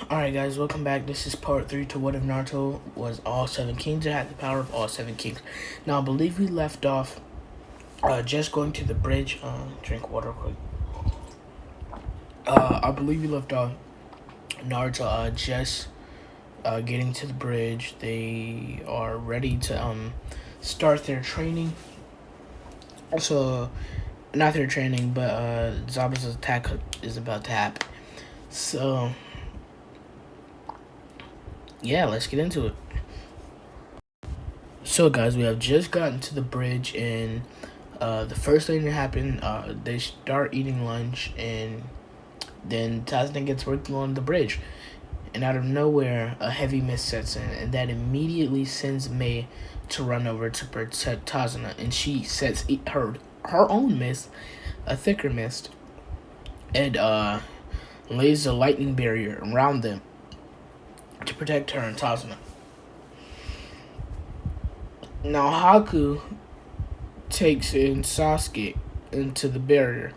Alright guys, welcome back. This is part 3 to what if Naruto was all 7 kings or had the power of all 7 kings. Now I believe we left off just going to the bridge. Drink water quick. I believe we left off Naruto just getting to the bridge. They are ready to start their training. Also, not their training, but Zabuza's attack is about to happen. So yeah, let's get into it. So guys, we have just gotten to the bridge, and the first thing that happened, they start eating lunch, and then Tazna gets working on the bridge, and out of nowhere a heavy mist sets in, and that immediately sends May to run over to protect Tazna, and she sets her own mist, a thicker mist, and lays a lightning barrier around them to protect her and Tazna. Now Haku takes in Sasuke into the barrier.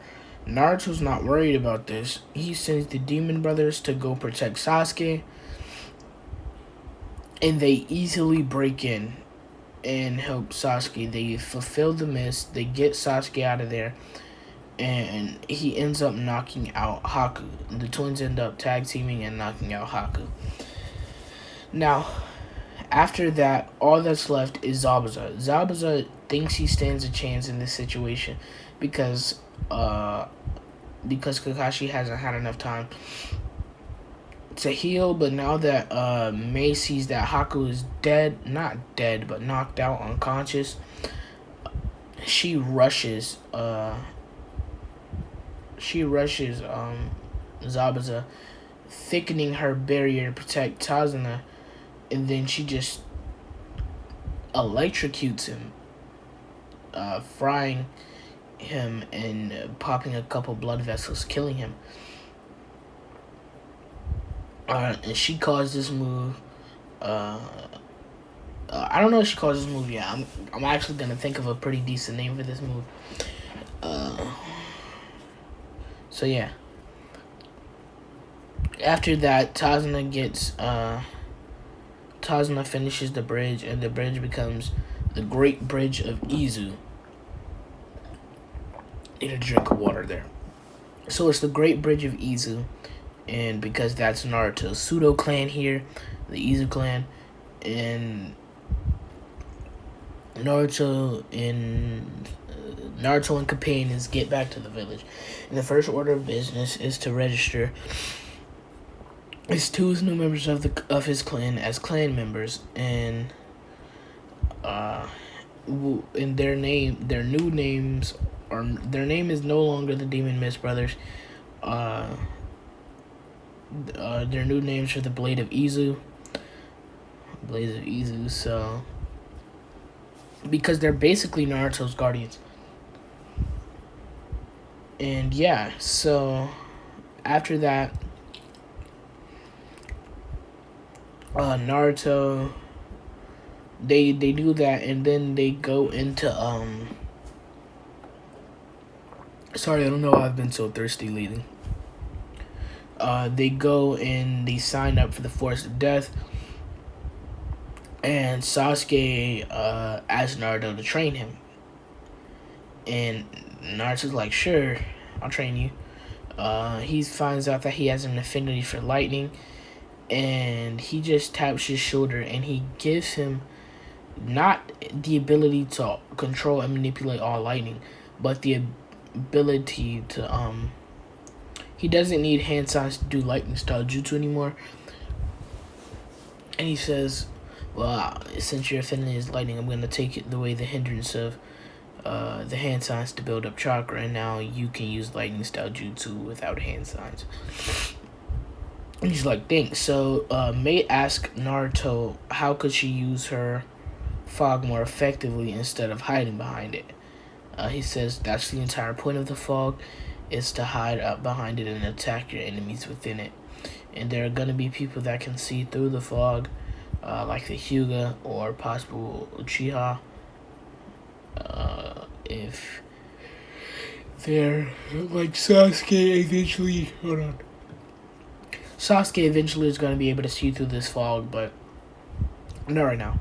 Naruto's not worried about this. He sends the Demon Brothers to go protect Sasuke, and they easily break in and help Sasuke. They fulfill the mist, they get Sasuke out of there, and he ends up knocking out Haku. The twins end up tag teaming and knocking out Haku. Now, after that, all that's left is Zabuza. Zabuza thinks he stands a chance in this situation because Kakashi hasn't had enough time to heal. But now that Mei sees that Haku is dead, not dead, but knocked out, unconscious, she rushes Zabuza, thickening her barrier to protect Tazuna. And then she just electrocutes him, frying him and popping a couple blood vessels, killing him. And she calls this move. I don't know if she calls this move yet. I'm actually gonna think of a pretty decent name for this move. So yeah. After that, Tazuna finishes the bridge, and the bridge becomes the Great Bridge of Izu. Need a drink of water there. So it's the Great Bridge of Izu, and because that's Naruto's pseudo clan here, the Izu clan, and Naruto and companions get back to the village. And the first order of business is to register his two new members of his clan as clan members, and in their name is no longer the Demon Mist Brothers. Their new names are the Blaze of Izu. So because they're basically Naruto's guardians. And yeah, so after that, Naruto, they do that, and then they go into sorry, I don't know why I've been so thirsty lately. They go and they sign up for the Forest of Death, and Sasuke asks Naruto to train him, and Naruto's like, sure, I'll train you. He finds out that he has an affinity for lightning, and he just taps his shoulder, and he gives him not the ability to control and manipulate all lightning, but the ability to he doesn't need hand signs to do lightning style jutsu anymore. And he says, well, since your affinity is lightning, I'm going to take it away the hindrance of the hand signs to build up chakra, and now you can use lightning style jutsu without hand signs. And he's like, thanks. So Mei asked Naruto how could she use her fog more effectively instead of hiding behind it. He says that's the entire point of the fog, is to hide up behind it and attack your enemies within it. And there are going to be people that can see through the fog, like the Hyuga or possible Uchiha. If they're like Sasuke eventually, hold on. Sasuke eventually is going to be able to see through this fog, but not right now.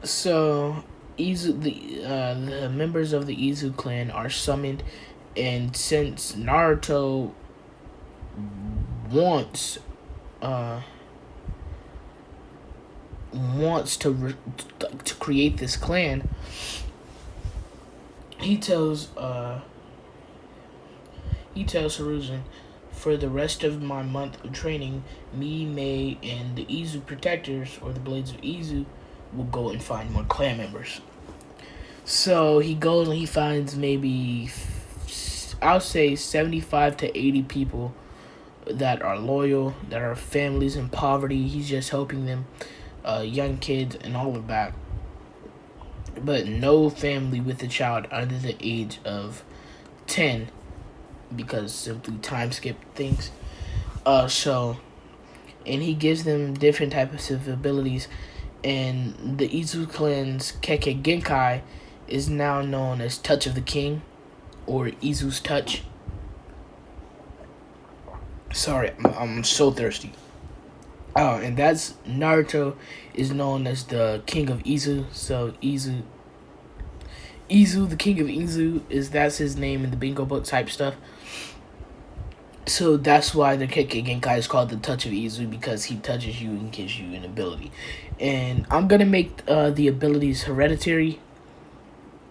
So, the members of the Izu clan are summoned, and since Naruto wants to create this clan, he tells Hiruzen, for the rest of my month of training, me, Mei, and the Izu protectors, or the Blades of Izu, will go and find more clan members. So he goes and he finds maybe, I'll say 75 to 80 people that are loyal, that are families in poverty. He's just helping them, young kids and all of that. But no family with a child under the age of 10, because simply time skip things. And he gives them different types of abilities, and the Izu clan's Kekkei Genkai is now known as Touch of the King, or Izu's Touch. Sorry, I'm so thirsty. Oh, and that's Naruto is known as the King of Izu. So Izu, the King of Izu, that's his name in the bingo book type stuff. So that's why the Kekkei Genkai is called the Touch of Izu, because he touches you and gives you an ability. And I'm gonna make the abilities hereditary.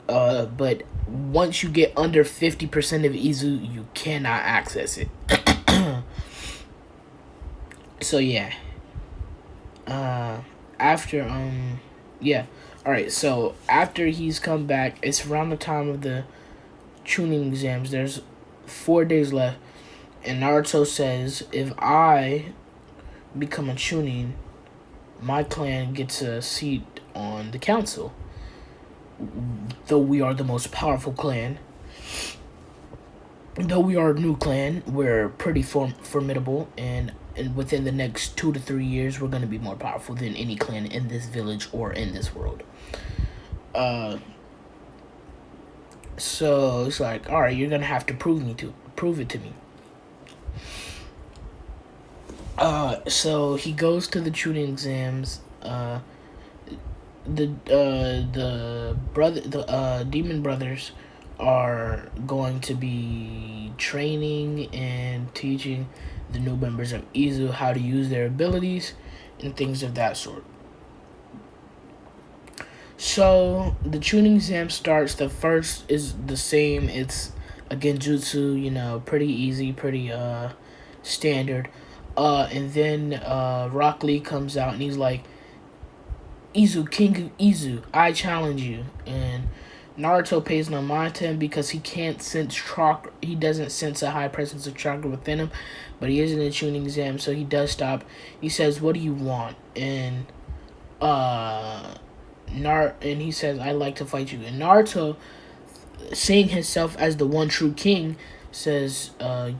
But once you get under 50% of Izu, you cannot access it. So yeah. Alright, so after he's come back, it's around the time of the Chunin exams. There's 4 days left, and Naruto says, if I become a Chunin, my clan gets a seat on the council. Though we are the most powerful clan, though we are a new clan, we're pretty formidable, and within the next 2 to 3 years, we're going to be more powerful than any clan in this village or in this world. So it's like, all right, you're going to have to prove it to me. So he goes to the Chunin exams. The demon brothers are going to be training and teaching the new members of Izu how to use their abilities and things of that sort. So the Chunin exam starts. The first is the same. It's a genjutsu, pretty easy, pretty standard. And then Rock Lee comes out and he's like, Izu, King of Izu, I challenge you. And Naruto pays no mind to him because he can't sense chakra. He doesn't sense a high presence of chakra within him, but he is in a Chunin exam, so he does stop. He says, "What do you want?" And he says, "I'd like to fight you." And Naruto, seeing himself as the one true king, says,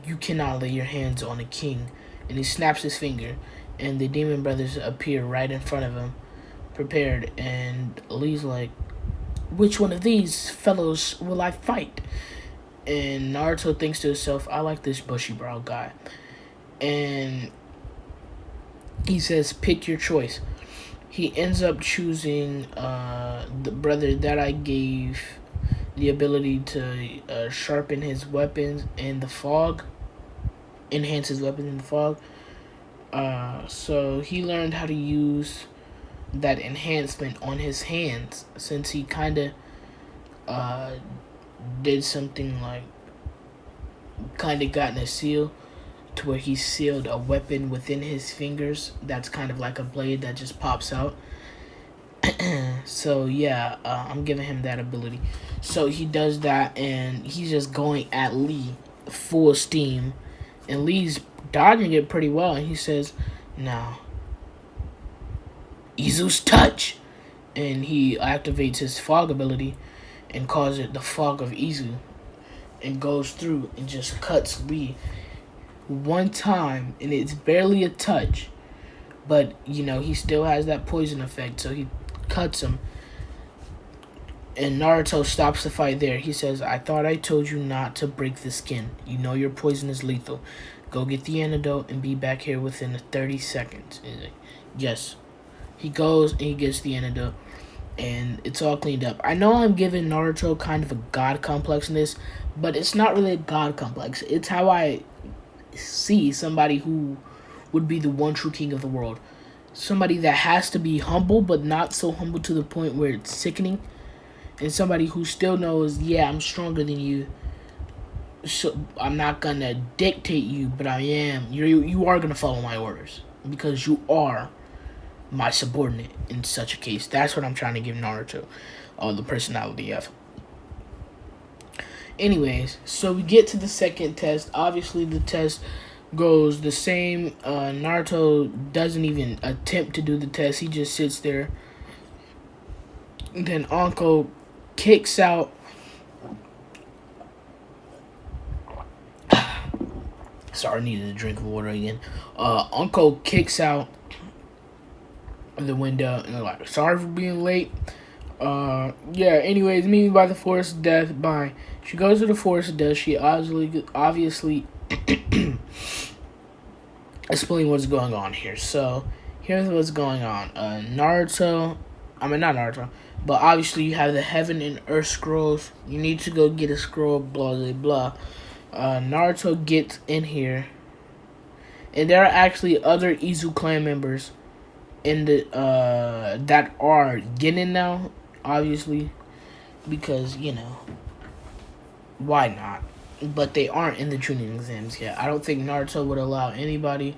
"You cannot lay your hands on a king." And he snaps his finger, and the demon brothers appear right in front of him, prepared. And Lee's like, which one of these fellows will I fight? And Naruto thinks to himself, I like this bushy brow guy. And he says, pick your choice. He ends up choosing the brother that I gave the ability to sharpen his weapons in the fog, enhance his weapons in the fog. So he learned how to use that enhancement on his hands, since he kind of did something like kind of gotten a seal to where he sealed a weapon within his fingers that's kind of like a blade that just pops out. So yeah, I'm giving him that ability. So he does that, and he's just going at Lee full steam, and Lee's dodging it pretty well, and he says, now Izu's touch, and he activates his fog ability and calls it the fog of Izu, and goes through and just cuts Lee one time, and it's barely a touch, but he still has that poison effect, so he cuts him. And Naruto stops the fight there. He says, I thought I told you not to break the skin. Your poison is lethal. go get the antidote and be back here within 30 seconds. And he's like, yes. He goes and he gets the antidote, and it's all cleaned up. I know I'm giving Naruto kind of a god complex in this, but it's not really a god complex. It's how I see somebody who would be the one true king of the world. Somebody that has to be humble, but not so humble to the point where it's sickening. And somebody who still knows, yeah, I'm stronger than you. So I'm not gonna dictate you, but I am. You are gonna follow my orders because you are my subordinate in such a case. That's what I'm trying to give Naruto, the personality of. Anyways, so we get to the second test. Obviously, the test goes the same. Naruto doesn't even attempt to do the test. He just sits there. And then Anko kicks out. Sorry, I needed a drink of water again. Anko kicks out the window and they're like, sorry for being late. Yeah, anyways, meeting by the forest of death. Bye. She goes to the forest of death. She obviously explain what's going on here. So here's what's going on. Not Naruto, but obviously you have the heaven and earth scrolls. You need to go get a scroll, blah blah blah. Naruto gets in here, and there are actually other Izu clan members in the that are getting now, obviously, because why not? But they aren't in the tuning exams yet. I don't think Naruto would allow anybody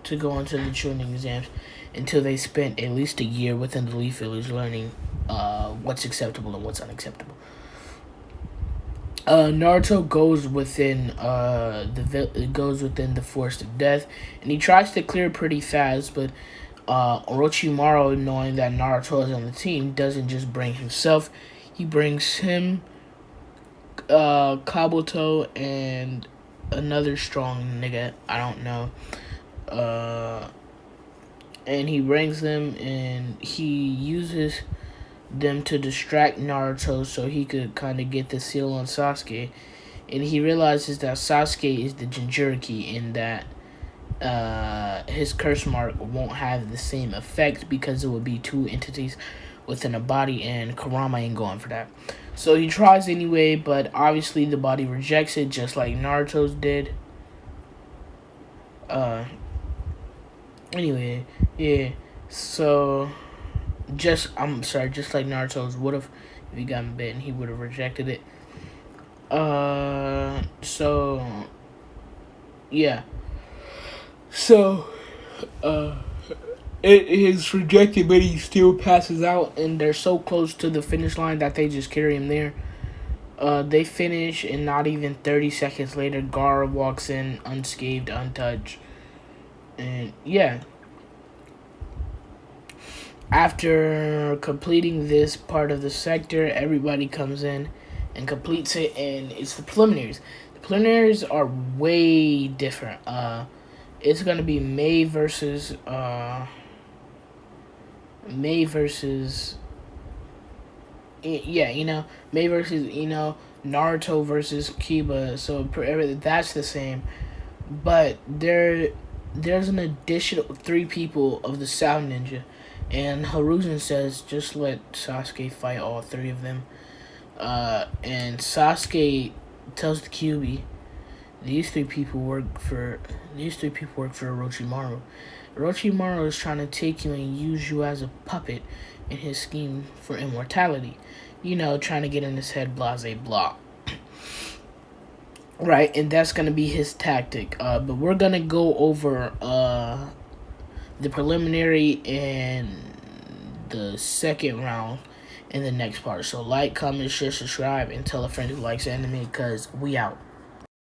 to go into the tuning exams until they spent at least a year within the Leaf Village learning what's acceptable and what's unacceptable. Naruto goes within the forest of death, and he tries to clear pretty fast, but Orochimaru, knowing that Naruto is on the team, doesn't just bring himself. He brings him, Kabuto, and another strong nigga. I don't know. And he brings them, and he uses them to distract Naruto so he could kind of get the seal on Sasuke. And he realizes that Sasuke is the Jinchuriki, and that his curse mark won't have the same effect because it would be two entities within a body, and Kurama ain't going for that. So he tries anyway, but obviously the body rejects it, just like Naruto's did. Anyway, yeah. So just like Naruto's would have, if he got bitten, he would have rejected it. So yeah. So it is rejected, but he still passes out, and they're so close to the finish line that they just carry him there. They finish, and not even 30 seconds later, Gaara walks in unscathed, untouched. And yeah. After completing this part of the sector, everybody comes in and completes it, and it's the preliminaries. The preliminaries are way different. It's gonna be May versus Naruto versus Kiba. So that's the same, but there's an additional 3 people of the Sound Ninja, and Hiruzen says just let Sasuke fight all 3 of them. And Sasuke tells the QB, these three people work for Orochimaru. Orochimaru is trying to take you and use you as a puppet in his scheme for immortality. Trying to get in his head, blase blah. Right, and that's going to be his tactic. But we're going to go over the preliminary and the second round in the next part. So like, comment, share, subscribe, and tell a friend who likes anime, because we out.